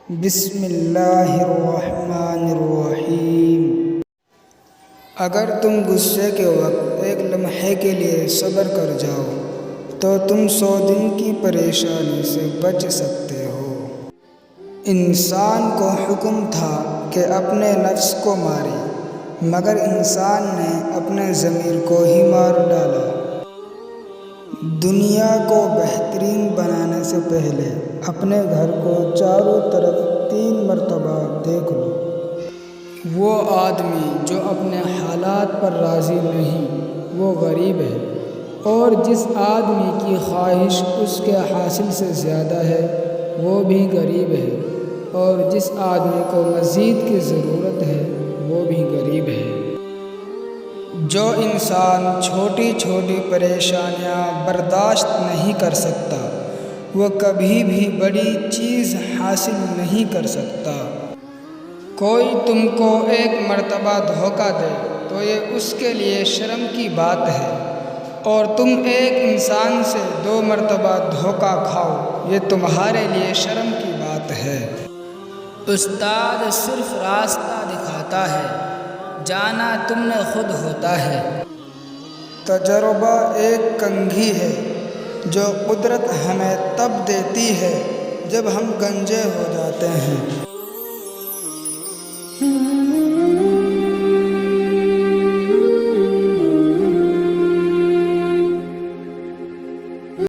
بسم اللہ الرحمن الرحیم۔ اگر تم غصے کے وقت ایک لمحے کے لیے صبر کر جاؤ تو تم 100 دن کی پریشانی سے بچ سکتے ہو۔ انسان کو حکم تھا کہ اپنے نفس کو مارے، مگر انسان نے اپنے ضمیر کو ہی مار ڈالا۔ دنیا کو بہترین بنانے سے پہلے اپنے گھر کو چاروں طرف 3 مرتبہ دیکھ لو۔ وہ آدمی جو اپنے حالات پر راضی نہیں وہ غریب ہے، اور جس آدمی کی خواہش اس کے حاصل سے زیادہ ہے وہ بھی غریب ہے، اور جس آدمی کو مزید کی ضرورت ہے وہ بھی غریب ہے۔ جو انسان چھوٹی چھوٹی پریشانیاں برداشت نہیں کر سکتا وہ کبھی بھی بڑی چیز حاصل نہیں کر سکتا۔ کوئی تم کو ایک مرتبہ دھوکہ دے تو یہ اس کے لیے شرم کی بات ہے، اور تم ایک انسان سے 2 مرتبہ دھوکہ کھاؤ یہ تمہارے لیے شرم کی بات ہے۔ استاد صرف راستہ دکھاتا ہے، جانا تم نے خود ہوتا ہے۔ تجربہ ایک کنگھی ہے جو قدرت ہمیں تب دیتی ہے جب ہم گنجے ہو جاتے ہیں۔